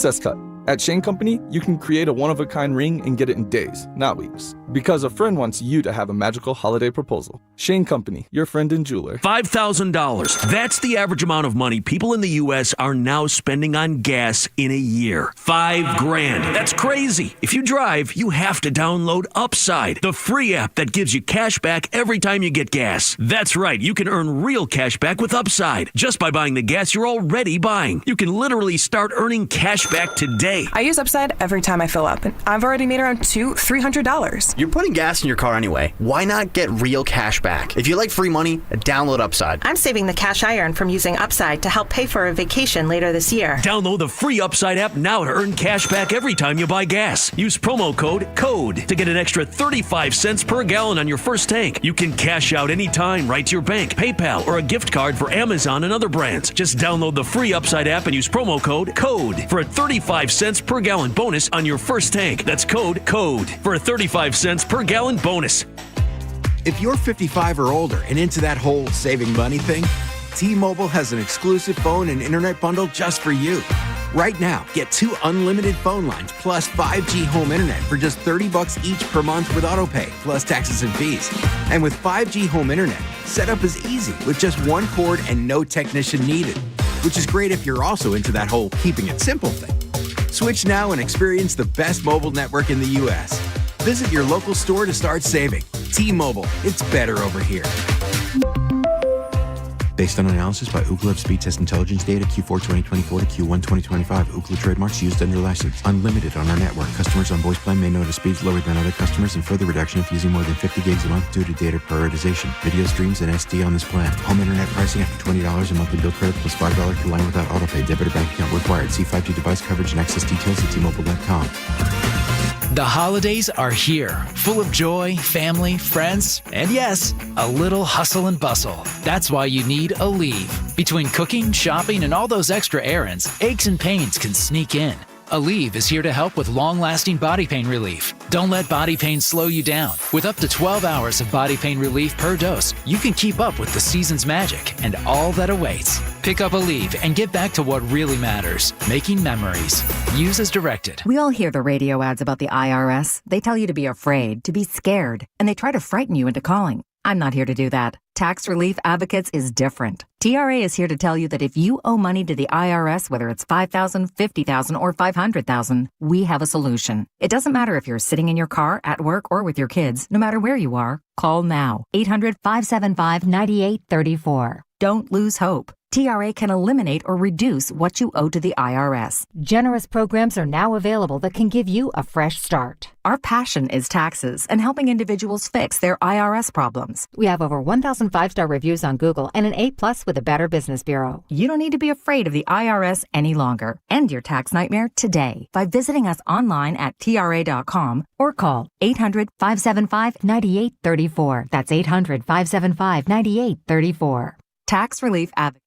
Princess cut. At Shane Company, you can create a one-of-a-kind ring and get it in days, not weeks. Because a friend wants you to have a magical holiday proposal. Shane Company, your friend and jeweler. $5,000. That's the average amount of money people in the U.S. are now spending on gas in a year. $5,000. That's crazy. If you drive, you have to download Upside, the free app that gives you cash back every time you get gas. That's right. You can earn real cash back with Upside just by buying the gas you're already buying. You can literally start earning cash back today. I use Upside every time I fill up, and I've already made around $300. You're putting gas in your car anyway. Why not get real cash back? If you like free money, download Upside. I'm saving the cash I earn from using Upside to help pay for a vacation later this year. Download the free Upside app now to earn cash back every time you buy gas. Use promo code CODE to get an extra 35 cents per gallon on your first tank. You can cash out anytime right to your bank, PayPal, or a gift card for Amazon and other brands. Just download the free Upside app and use promo code CODE for a 35 cents per gallon bonus on your first tank. That's code CODE for a 35 cents per gallon bonus. If you're 55 or older and into that whole saving money thing, T-Mobile has an exclusive phone and internet bundle just for you. Right now, get 2 unlimited phone lines plus 5G home internet for just $30 each per month with autopay, plus taxes and fees. And with 5G home internet, setup is easy with just one cord and no technician needed, which is great if you're also into that whole keeping it simple thing. Switch now and experience the best mobile network in the U.S. Visit your local store to start saving. T-Mobile, it's better over here. Based on analysis by Ookla of speed test intelligence data Q4 2024 to Q1 2025. Ookla trademarks used under license. Unlimited on our network. Customers on voice plan may notice speeds lower than other customers and further reduction if using more than 50 gigs a month due to data prioritization. Video streams and SD on this plan. Home internet pricing after $20 a monthly bill credit plus $5 per line without autopay. Debit or bank account required. See 5G device coverage and access details at T-Mobile.com. The holidays are here, full of joy, family, friends, and yes, a little hustle and bustle. That's why you need Aleve. Between cooking, shopping, and all those extra errands, aches and pains can sneak in. Aleve is here to help with long-lasting body pain relief. Don't let body pain slow you down. With up to 12 hours of body pain relief per dose, you can keep up with the season's magic and all that awaits. Pick up Aleve and get back to what really matters, making memories. Use as directed. We all hear the radio ads about the IRS. They tell you to be afraid, to be scared, and they try to frighten you into calling. I'm not here to do that. Tax Relief Advocates is different. TRA is here to tell you that if you owe money to the IRS, whether it's $5,000, $50,000, or $500,000, we have a solution. It doesn't matter if you're sitting in your car, at work, or with your kids. No matter where you are, call now. 800-575-9834. Don't lose hope. TRA can eliminate or reduce what you owe to the IRS. Generous programs are now available that can give you a fresh start. Our passion is taxes and helping individuals fix their IRS problems. We have over 1,000 5-star reviews on Google and an A+ with the Better Business Bureau. You don't need to be afraid of the IRS any longer. End your tax nightmare today by visiting us online at TRA.com or call 800-575-9834. That's 800-575-9834. Tax Relief Advocate.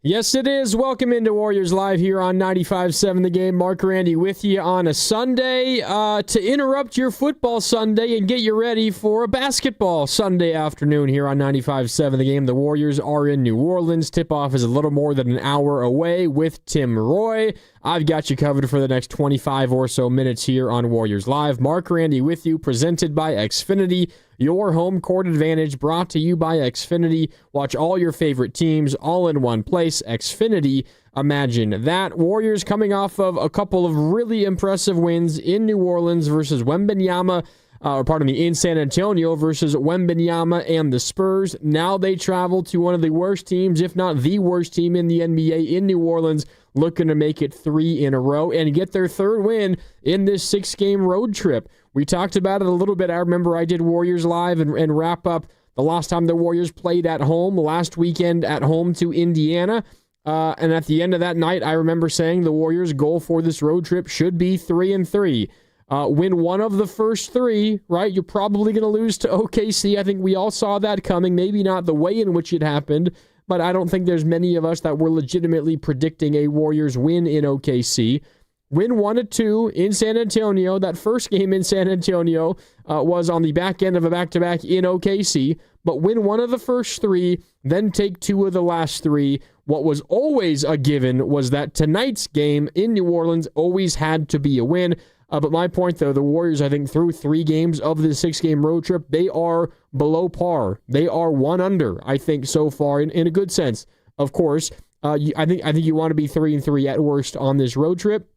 Yes, it is. Welcome into Warriors Live here on 95.7 The Game. Mark Randy with you on a Sunday to interrupt your football Sunday and get you ready for a basketball Sunday afternoon here on 95.7 The Game. The Warriors are in New Orleans. Tip-off is a little more than an hour away with Tim Roy. I've got you covered for the next 25 or so minutes here on Warriors Live. Mark Randy with you, presented by Xfinity. Your home court advantage, brought to you by Xfinity. Watch all your favorite teams all in one place. Xfinity, imagine that. Warriors coming off of a couple of really impressive wins in New Orleans versus Wembanyama in San Antonio versus Wembanyama and the Spurs. Now they travel to one of the worst teams, if not the worst team in the NBA in New Orleans, looking to make it 3 in a row and get their third win in this 6-game road trip. We talked about it a little bit. I remember I did Warriors Live and wrap up the last time the Warriors played at home, last weekend at home to Indiana. And at the end of that night, I remember saying the Warriors' goal for this road trip should be 3-3. Win one of the first 3, right? You're probably going to lose to OKC. I think we all saw that coming. Maybe not the way in which it happened, but I don't think there's many of us that were legitimately predicting a Warriors win in OKC. Win 1-2 in San Antonio. That first game in San Antonio was on the back end of a back-to-back in OKC, but win one of the first 3, then take 2 of the last 3. What was always a given was that tonight's game in New Orleans always had to be a win. But my point, though, the Warriors, I think, through 3 games of the 6-game road trip, they are below par. They are 1 under, I think, so far, in a good sense. Of course, I think you want to be 3-3 at worst on this road trip.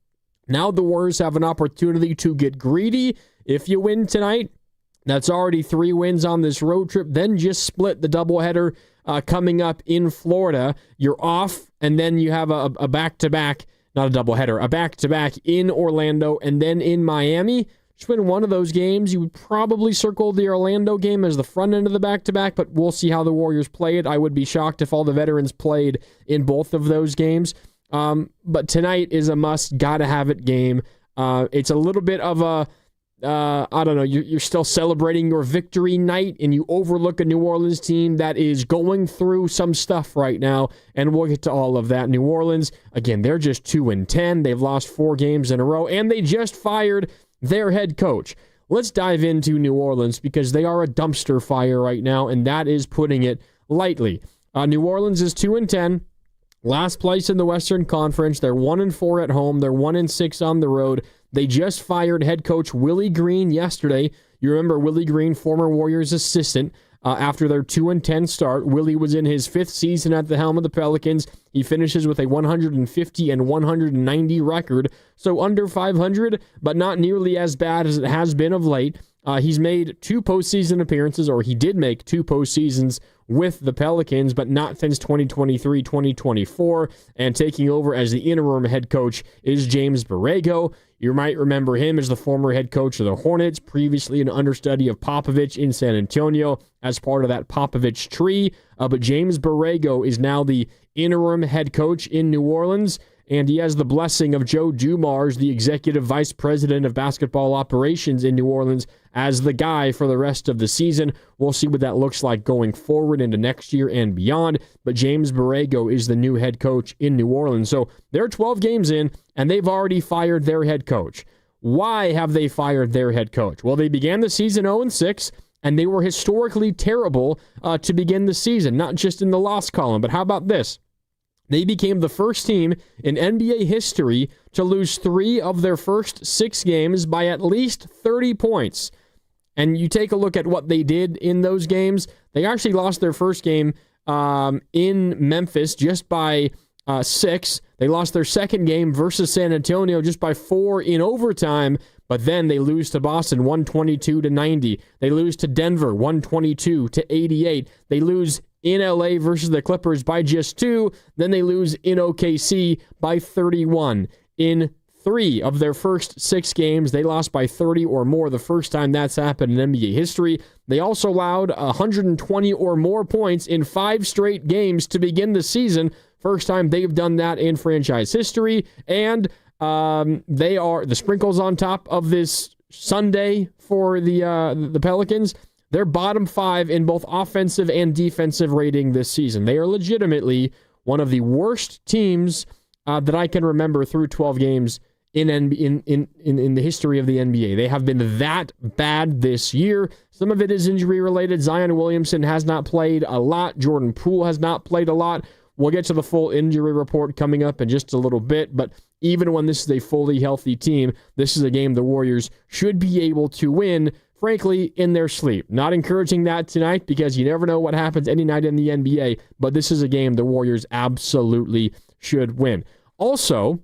Now the Warriors have an opportunity to get greedy. If you win tonight, that's already 3 wins on this road trip. Then just split the doubleheader coming up in Florida. You're off, and then you have a back-to-back. Not a doubleheader, a back-to-back in Orlando and then in Miami. Just win one of those games. You would probably circle the Orlando game as the front end of the back-to-back, but we'll see how the Warriors play it. I would be shocked if all the veterans played in both of those games. But tonight is a must, gotta-have-it game. It's a little bit of a, I don't know, you're still celebrating your victory night, and you overlook a New Orleans team that is going through some stuff right now, and we'll get to all of that. New Orleans, again, they're just 2-10. They've lost 4 games in a row, and they just fired their head coach. Let's dive into New Orleans because they are a dumpster fire right now, and that is putting it lightly. New Orleans is 2-10. Last place in the Western Conference. They're 1-4 at home. They're 1-6 on the road. They just fired head coach Willie Green yesterday. You remember Willie Green, former Warriors assistant, after their 2-10 start. Willie was in his 5th season at the helm of the Pelicans. He finishes with a 150 and 190 record, so under 500, but not nearly as bad as it has been of late. He's made 2 postseason appearances, or he did make 2 postseasons with the Pelicans, but not since 2023-2024, and taking over as the interim head coach is James Borrego. You might remember him as the former head coach of the Hornets, previously an understudy of Popovich in San Antonio as part of that Popovich tree, but James Borrego is now the interim head coach in New Orleans, and he has the blessing of Joe Dumars, the executive vice president of basketball operations in New Orleans, as the guy for the rest of the season. We'll see what that looks like going forward into next year and beyond, but James Borrego is the new head coach in New Orleans. So they're 12 games in, and they've already fired their head coach. Why have they fired their head coach? Well, they began the season 0-6, and they were historically terrible to begin the season, not just in the loss column, but how about this? They became the first team in NBA history to lose 3 of their first 6 games by at least 30 points. And you take a look at what they did in those games. They actually lost their first game in Memphis just by 6. They lost their second game versus San Antonio just by 4 in overtime, but then they lose to Boston 122-90. They lose to Denver 122-88. They lose in LA versus the Clippers by just 2. Then they lose in OKC by 31. In 3 of their first 6 games, they lost by 30 or more, the first time that's happened in NBA history. They also allowed 120 or more points in 5 straight games to begin the season. First time they've done that in franchise history. And they are the sprinkles on top of this Sunday for the Pelicans. They're bottom 5 in both offensive and defensive rating this season. They are legitimately one of the worst teams that I can remember through 12 games in the history of the NBA. They have been that bad this year. Some of it is injury related. Zion Williamson has not played a lot. Jordan Poole has not played a lot. We'll get to the full injury report coming up in just a little bit, but even when this is a fully healthy team, this is a game the Warriors should be able to win, frankly, in their sleep. Not encouraging that tonight because you never know what happens any night in the NBA, but this is a game the Warriors absolutely should win. Also,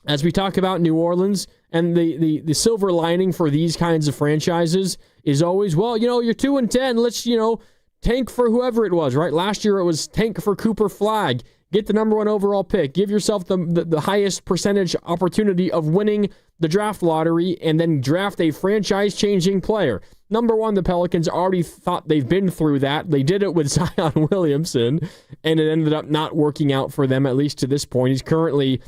as we talk about New Orleans And the silver lining for these kinds of franchises is always, well, you're 2-10. Let's, tank for whoever it was, right? Last year it was tank for Cooper Flagg. Get the number 1 overall pick. Give yourself the highest percentage opportunity of winning the draft lottery and then draft a franchise-changing player. Number 1, the Pelicans already thought they've been through that. They did it with Zion Williamson, and it ended up not working out for them, at least to this point. He's currently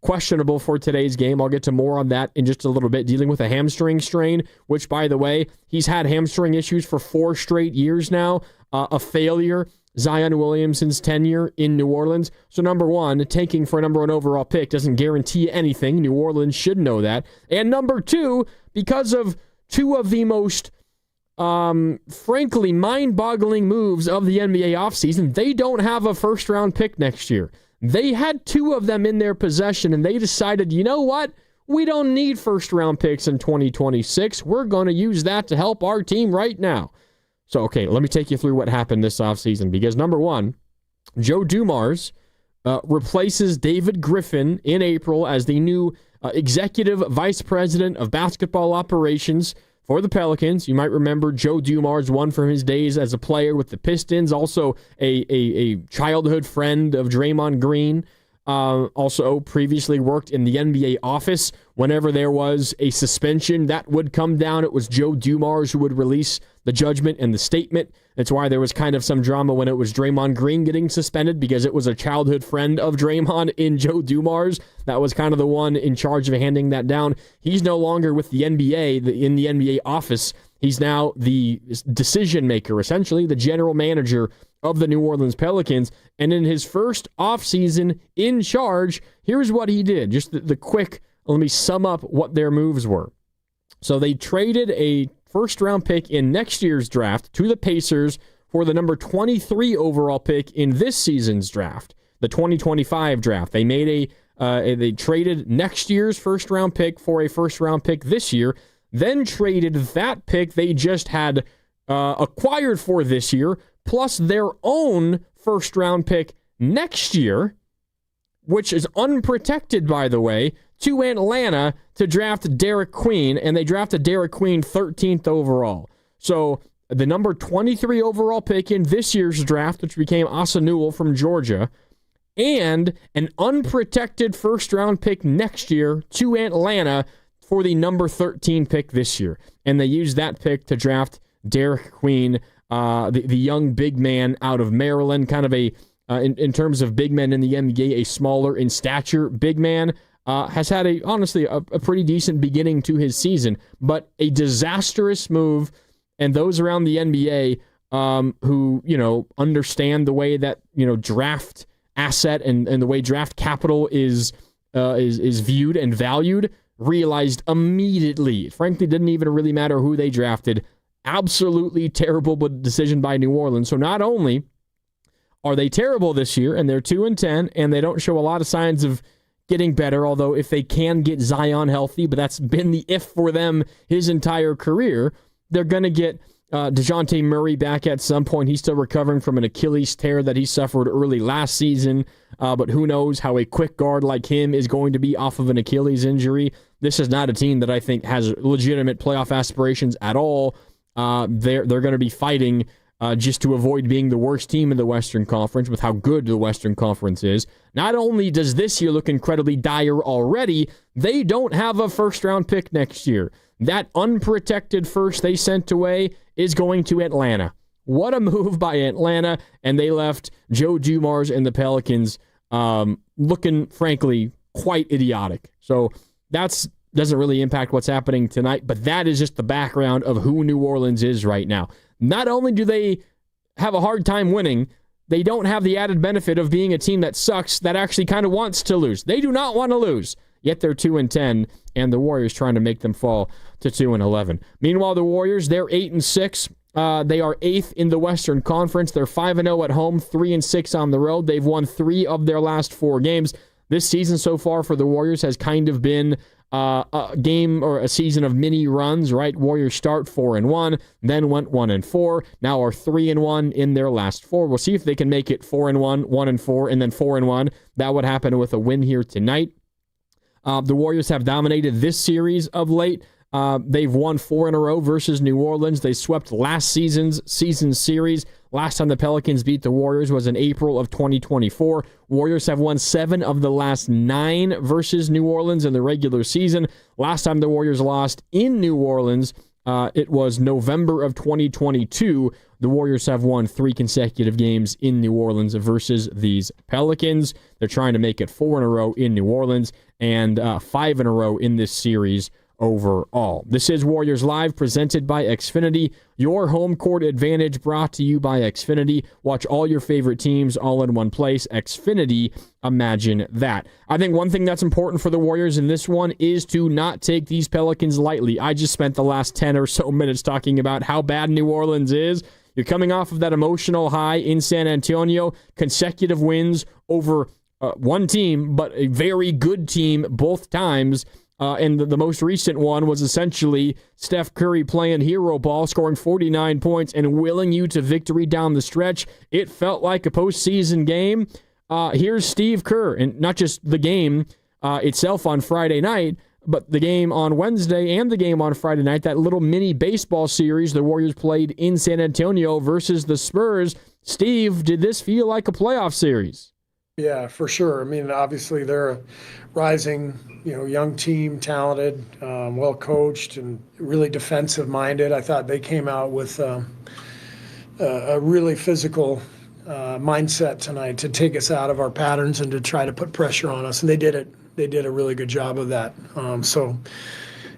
questionable for today's game. I'll get to more on that in just a little bit, dealing with a hamstring strain, which, by the way, he's had hamstring issues for 4 straight years now, a failure. Zion Williamson's tenure in New Orleans. So number 1, tanking for a number 1 overall pick doesn't guarantee anything. New Orleans should know that. And number 2, because of 2 of the most, frankly, mind-boggling moves of the NBA offseason, they don't have a first-round pick next year. They had 2 of them in their possession, and they decided, you know what? We don't need first-round picks in 2026. We're going to use that to help our team right now. So, okay, let me take you through what happened this offseason. Because, number 1, Joe Dumars replaces David Griffin in April as the new executive vice president of basketball operations for the Pelicans. You might remember Joe Dumars, one from his days as a player with the Pistons, also a childhood friend of Draymond Green. Also previously worked in the NBA office. Whenever there was a suspension that would come down, it was Joe Dumars who would release the judgment and the statement. That's why there was kind of some drama when it was Draymond Green getting suspended, because it was a childhood friend of Draymond in Joe Dumars. That was kind of the one in charge of handing that down. He's no longer with the NBA, in the NBA office. He's now the decision maker, essentially the general manager of the New Orleans Pelicans. And in his first offseason in charge, here's what he did. Just the quick, let me sum up what their moves were. So they traded a first-round pick in next year's draft to the Pacers for the number 23 overall pick in this season's draft, the 2025 draft. They made they traded next year's first-round pick for a first-round pick this year, then traded that pick they just had acquired for this year, plus their own first-round pick next year, which is unprotected, by the way, to Atlanta to draft Derek Queen, and they drafted Derek Queen 13th overall. So the number 23 overall pick in this year's draft, which became Asa Newell from Georgia, and an unprotected first-round pick next year to Atlanta for the number 13 pick this year. And they used that pick to draft Derek Queen, the young big man out of Maryland, kind of in terms of big men in the NBA, a smaller in stature big man. Has had honestly a pretty decent beginning to his season, but a disastrous move. And those around the NBA who understand the way that draft asset and the way draft capital is viewed and valued realized immediately. Frankly, didn't even really matter who they drafted. Absolutely terrible decision by New Orleans. So not only are they terrible this year, and they're 2-10, and they don't show a lot of signs of getting better, although if they can get Zion healthy, but that's been the if for them his entire career, they're going to get DeJounte Murray back at some point. He's still recovering from an Achilles tear that he suffered early last season, but who knows how a quick guard like him is going to be off of an Achilles injury. This is not a team that I think has legitimate playoff aspirations at all. They're going to be fighting just to avoid being the worst team in the Western Conference with how good the Western Conference is. Not only does this year look incredibly dire already, they don't have a first-round pick next year. That unprotected first they sent away is going to Atlanta. What a move by Atlanta, and they left Joe Dumars and the Pelicans looking, frankly, quite idiotic. So that doesn't really impact what's happening tonight, but that is just the background of who New Orleans is right now. Not only do they have a hard time winning, they don't have the added benefit of being a team that sucks, that actually kind of wants to lose. They do not want to lose, yet they're 2-10, and the Warriors trying to make them fall to 2-11. Meanwhile, the Warriors, they're 8-6. They are 8th in the Western Conference. They're 5-0 at home, 3-6 on the road. They've won 3 of their last 4 games. This season so far for the Warriors has kind of been a game or a season of mini runs, right? Warriors start 4-1, then went 1-4, now are 3-1 in their last 4. We'll see if they can make it 4-1, 1-4, and then 4-1. That would happen with a win here tonight. The Warriors have dominated this series of late. They've won 4 in a row versus New Orleans. They swept last season's series. Last time the Pelicans beat the Warriors was in April of 2024. Warriors have won 7 of the last 9 versus New Orleans in the regular season. Last time the Warriors lost in New Orleans, it was November of 2022. The Warriors have won 3 consecutive games in New Orleans versus these Pelicans. They're trying to make it 4 in a row in New Orleans and 5 in a row in this series overall. This is Warriors Live, presented by Xfinity. Your home court advantage, brought to you by Xfinity. Watch all your favorite teams all in one place. Xfinity, imagine that. I think one thing that's important for the Warriors in this one is to not take these Pelicans lightly. I just spent the last 10 or so minutes talking about how bad New Orleans is. You're coming off of that emotional high in San Antonio, consecutive wins over one team, but a very good team both times. And the most recent one was essentially Steph Curry playing hero ball, scoring 49 points and willing you to victory down the stretch. It felt like a postseason game. Here's Steve Kerr, and not just the game itself on Friday night, but the game on Wednesday and the game on Friday night, that little mini baseball series the Warriors played in San Antonio versus the Spurs. Steve, did this feel like a playoff series? Yeah, for sure. I mean, obviously they're a rising, young team, talented, well coached, and really defensive minded. I thought they came out with a really physical mindset tonight to take us out of our patterns and to try to put pressure on us, and they did it. They did a really good job of that. So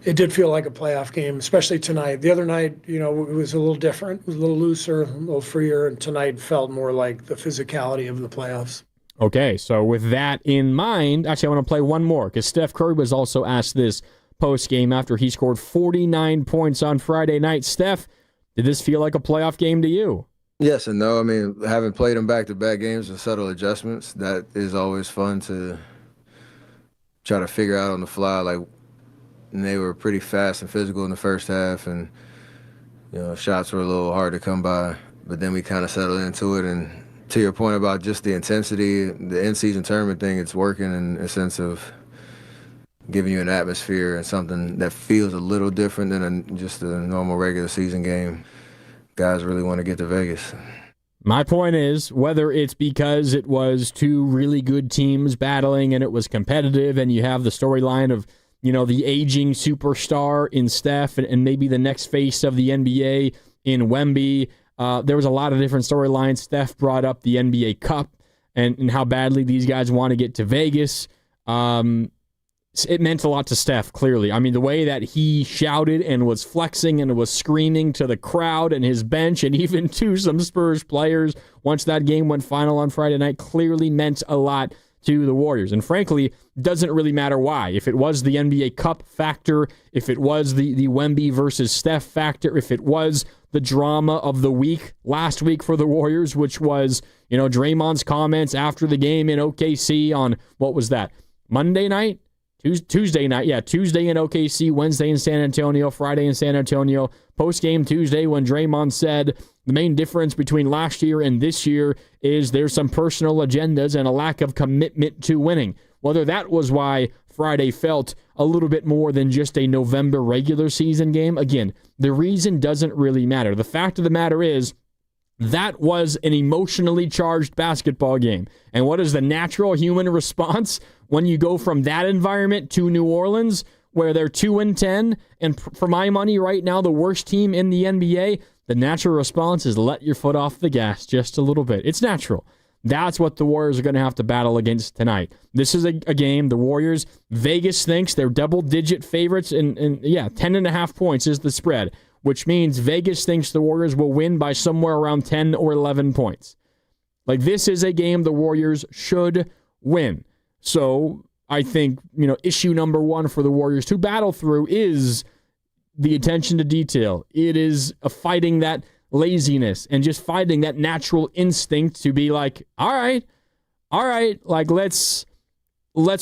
it did feel like a playoff game, especially tonight. The other night, it was a little different. It was a little looser, a little freer, and tonight felt more like the physicality of the playoffs. Okay, so with that in mind, actually I want to play one more, because Steph Curry was also asked this post-game after he scored 49 points on Friday night. Steph, did this feel like a playoff game to you? Yes and no. I mean, having played them back-to-back games with subtle adjustments, that is always fun to try to figure out on the fly. And they were pretty fast and physical in the first half, and shots were a little hard to come by, but then we kind of settled into it. And to your point about just the intensity, the in-season tournament thing, it's working in a sense of giving you an atmosphere and something that feels a little different than just a normal regular season game. Guys really want to get to Vegas. My point is, whether it's because it was 2 really good teams battling and it was competitive and you have the storyline of, the aging superstar in Steph and maybe the next face of the NBA in Wemby. There was a lot of different storylines. Steph brought up the NBA Cup and how badly these guys want to get to Vegas. It meant a lot to Steph, clearly. I mean, the way that he shouted and was flexing and was screaming to the crowd and his bench and even to some Spurs players once that game went final on Friday night clearly meant a lot to the Warriors. And frankly, doesn't really matter why. If it was the NBA Cup factor, if it was the Wemby versus Steph factor, if it was the drama of the week last week for the Warriors, which was, Draymond's comments after the game in OKC on, what was that, Monday night? Tuesday night, yeah, Tuesday in OKC, Wednesday in San Antonio, Friday in San Antonio, post-game Tuesday when Draymond said the main difference between last year and this year is there's some personal agendas and a lack of commitment to winning. Whether that was why Friday felt a little bit more than just a November regular season game, again, the reason doesn't really matter. The fact of the matter is, that was an emotionally charged basketball game. And what is the natural human response when you go from that environment to New Orleans, where they're 2-10, and for my money right now, the worst team in the NBA? The natural response is let your foot off the gas just a little bit. It's natural. That's what the Warriors are going to have to battle against tonight. This is a game, the Warriors, Vegas thinks they're double-digit favorites, and 10.5 points is the spread, which means Vegas thinks the Warriors will win by somewhere around 10 or 11 points. This is a game the Warriors should win. So I think, issue number 1 for the Warriors to battle through is the attention to detail. It is fighting that laziness and just fighting that natural instinct to be like, all right, let's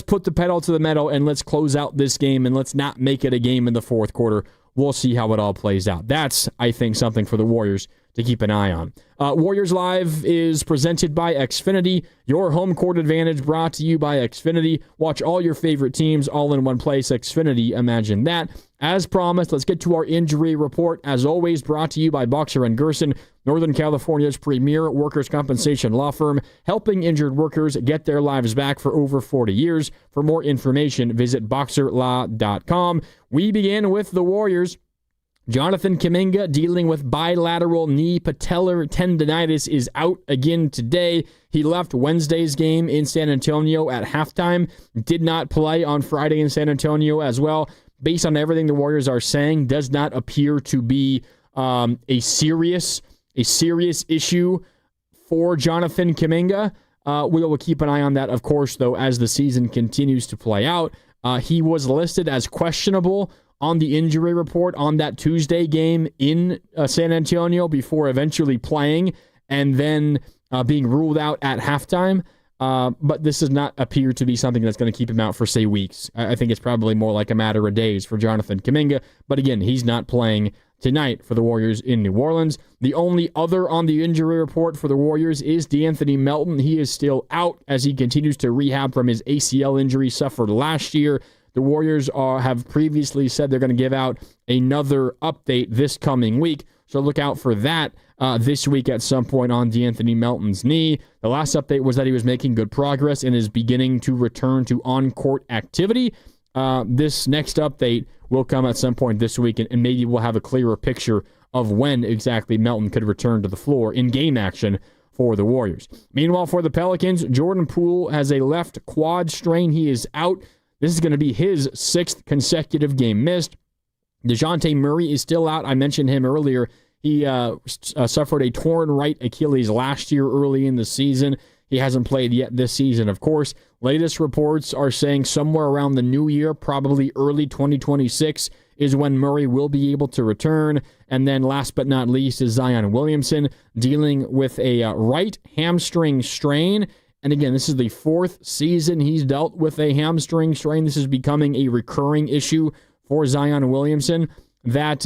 put the pedal to the metal and let's close out this game and let's not make it a game in the fourth quarter. We'll see how it all plays out. That's, I think, something for the Warriors to keep an eye on. Warriors Live is presented by Xfinity, your home court advantage brought to you by Xfinity. Watch all your favorite teams all in one place. Xfinity, imagine that. As promised, let's get to our injury report. As always, brought to you by Boxer & Gerson, Northern California's premier workers' compensation law firm, helping injured workers get their lives back for over 40 years. For more information, visit boxerlaw.com. We begin with the Warriors. Jonathan Kuminga, dealing with bilateral knee patellar tendonitis, is out again today. He left Wednesday's game in San Antonio at halftime, did not play on Friday in San Antonio as well. Based on everything the Warriors are saying, does not appear to be a serious issue for Jonathan Kuminga. We will keep an eye on that, of course, though, as the season continues to play out. He was listed as questionable on the injury report on that Tuesday game in San Antonio before eventually playing and then being ruled out at halftime. But this does not appear to be something that's going to keep him out for, say, weeks. I think it's probably more like a matter of days for Jonathan Kuminga. But again, he's not playing tonight for the Warriors in New Orleans. The only other on the injury report for the Warriors is DeAnthony Melton. He is still out as he continues to rehab from his ACL injury suffered last year. The Warriors have previously said they're going to give out another update this coming week, so look out for that this week at some point on DeAnthony Melton's knee. The last update was that he was making good progress and is beginning to return to on-court activity. This next update will come at some point this week, and maybe we'll have a clearer picture of when exactly Melton could return to the floor in game action for the Warriors. Meanwhile, for the Pelicans, Jordan Poole has a left quad strain. He is out. This is going to be his 6th consecutive game missed. DeJounte Murray is still out. I mentioned him earlier. He suffered a torn right Achilles last year early in the season. He hasn't played yet this season, of course. Latest reports are saying somewhere around the new year, probably early 2026, is when Murray will be able to return. And then last but not least is Zion Williamson dealing with a right hamstring strain. And again, this is the 4th season he's dealt with a hamstring strain. This is becoming a recurring issue for Zion Williamson. That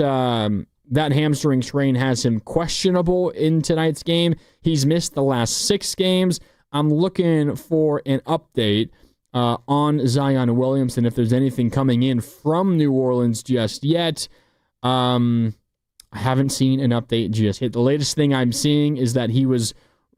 hamstring strain has him questionable in tonight's game. He's missed the last 6 games. I'm looking for an update on Zion Williamson, if there's anything coming in from New Orleans just yet. I haven't seen an update just yet. The latest thing I'm seeing is that he was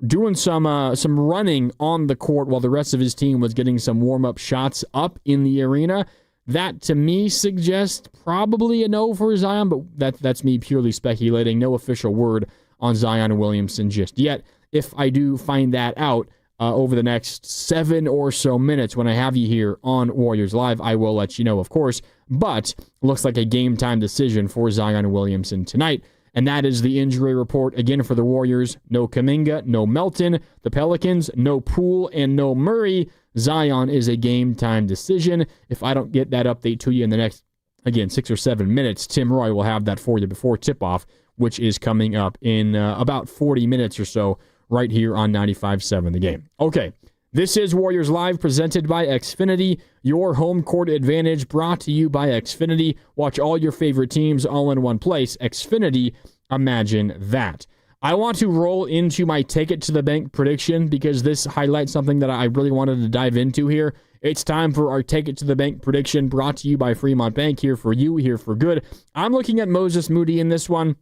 doing some running on the court while the rest of his team was getting some warm-up shots up in the arena. That, to me, suggests probably a no for Zion, but that's me purely speculating. No official word on Zion Williamson just yet. If I do find that out over the next 7 or so minutes when I have you here on Warriors Live, I will let you know, of course. But looks like a game-time decision for Zion Williamson tonight. And that is the injury report. Again, for the Warriors, no Kuminga, no Melton. The Pelicans, no Poole, and no Murray. Zion is a game-time decision. If I don't get that update to you in the next, again, 6 or 7 minutes, Tim Roy will have that for you before tip-off, which is coming up in about 40 minutes or so right here on 95.7 The Game. Okay, this is Warriors Live, presented by Xfinity, your home court advantage, brought to you by Xfinity. Watch all your favorite teams all in one place. Xfinity, imagine that. I want to roll into my Take It to the Bank prediction because this highlights something that I really wanted to dive into here. It's time for our Take It to the Bank prediction, brought to you by Fremont Bank, here for you, here for good. I'm looking at Moses Moody in this one.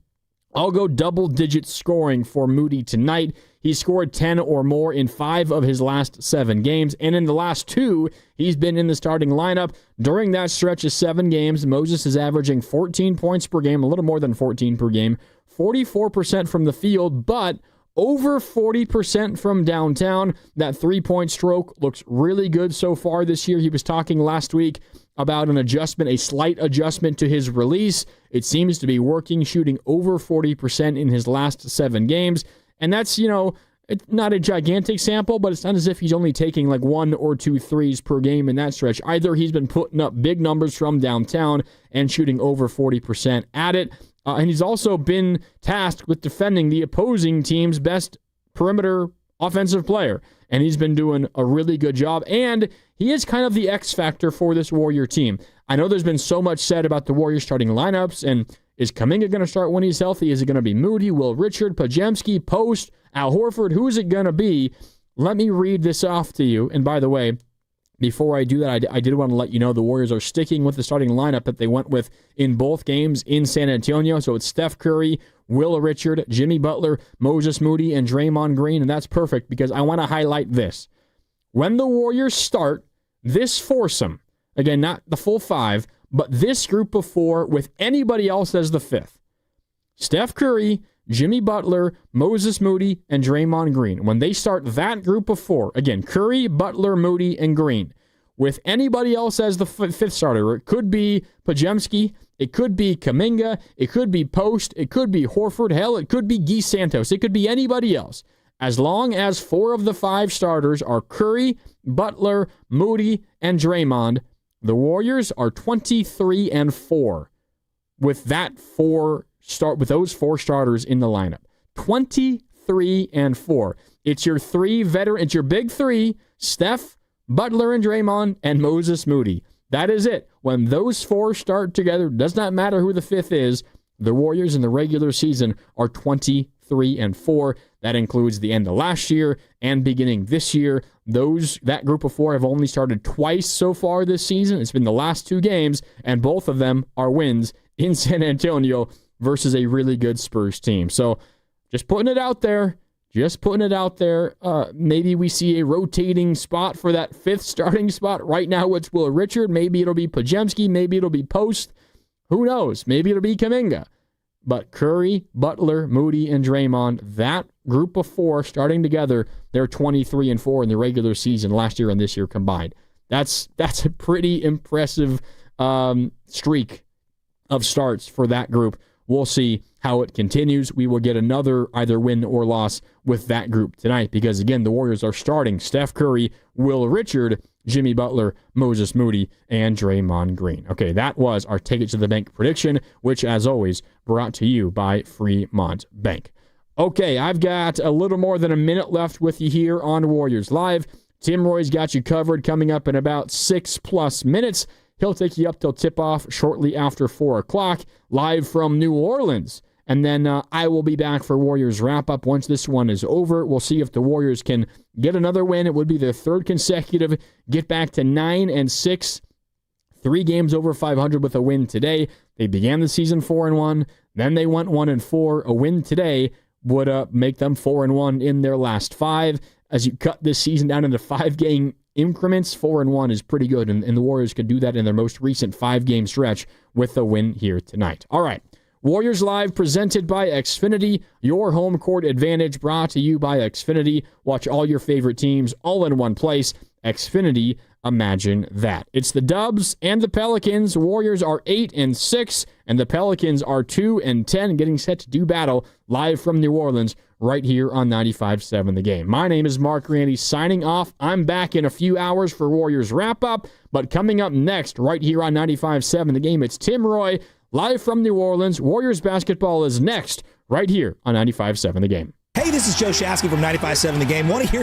I'll go double-digit scoring for Moody tonight. He scored 10 or more in 5 of his last 7 games, and in the last 2, he's been in the starting lineup. During that stretch of 7 games, Moses is averaging 14 points per game, a little more than 14 per game, 44% from the field, but over 40% from downtown. That 3-point stroke looks really good so far this year. He was talking last week about an adjustment, a slight adjustment to his release. It seems to be working, shooting over 40% in his last 7 games. And that's, it's not a gigantic sample, but it's not as if he's only taking like 1 or 2 threes per game in that stretch. Either he's been putting up big numbers from downtown and shooting over 40% at it. And he's also been tasked with defending the opposing team's best perimeter offensive player. And he's been doing a really good job. And he is kind of the X factor for this Warrior team. I know there's been so much said about the Warriors starting lineups, and is Kuminga going to start when he's healthy? Is it going to be Moody, Will Richard, Podziemski, Post, Al Horford? Who is it going to be? Let me read this off to you. And by the way, before I do that, I did want to let you know the Warriors are sticking with the starting lineup that they went with in both games in San Antonio. So it's Steph Curry, Will Richard, Jimmy Butler, Moses Moody, and Draymond Green. And that's perfect because I want to highlight this. When the Warriors start this foursome, again, not the full five, but this group of four with anybody else as the fifth, Steph Curry, Jimmy Butler, Moses Moody, and Draymond Green. When they start that group of four, again, Curry, Butler, Moody, and Green, with anybody else as the fifth starter, it could be Podziemski, it could be Kuminga, it could be Post, it could be Horford, hell, it could be Guy Santos, it could be anybody else. As long as four of the five starters are Curry, Butler, Moody, and Draymond, the Warriors are 23-4 with those four starters in the lineup. 23-4. It's your it's your big three, Steph, Butler, and Draymond, and Moses Moody. That is it. When those four start together, does not matter who the fifth is, the Warriors in the regular season are 23-4. That includes the end of last year and beginning this year. That group of four have only started twice so far this season. It's been the last two games, and both of them are wins in San Antonio versus a really good Spurs team. So just putting it out there. Maybe we see a rotating spot for that fifth starting spot. Right now it's Will Richard. Maybe it'll be Podziemski. Maybe it'll be Post. Who knows? Maybe it'll be Kuminga. But Curry, Butler, Moody, and Draymond, that group of four starting together, they're 23-4 in the regular season last year and this year combined. That's a pretty impressive streak of starts for that group. We'll see how it continues. We will get another either win or loss with that group tonight because, again, the Warriors are starting Steph Curry, Will Richard, Jimmy Butler, Moses Moody, and Draymond Green. Okay, that was our Take It to the Bank prediction, which, as always, brought to you by Fremont Bank. Okay, I've got a little more than a minute left with you here on Warriors Live. Tim Roy's got you covered coming up in about 6+ minutes. He'll take you up till tip-off shortly after 4 o'clock, live from New Orleans. And then I will be back for Warriors wrap-up once this one is over. We'll see if the Warriors can get another win. It would be their third consecutive, get back to 9-6, 3 games over 500 with a win today. They began the season 4-1, then they went 1-4. A win today would make them 4-1 in their last 5. As you cut this season down into 5-game increments, 4-1 is pretty good, and the Warriors could do that in their most recent 5-game stretch with a win here tonight. All right, Warriors Live presented by Xfinity, your home court advantage brought to you by Xfinity. Watch all your favorite teams all in one place. Xfinity, imagine that. It's the Dubs and the Pelicans. Warriors are 8-6, and the Pelicans are 2-10, getting set to do battle live from New Orleans right here on 95.7 The Game. My name is Mark Randy, signing off. I'm back in a few hours for Warriors wrap-up, but coming up next, right here on 95.7 The Game, it's Tim Roy, live from New Orleans. Warriors basketball is next, right here on 95.7 The Game. Hey, this is Joe Shasky from 95.7 The Game. Want to hear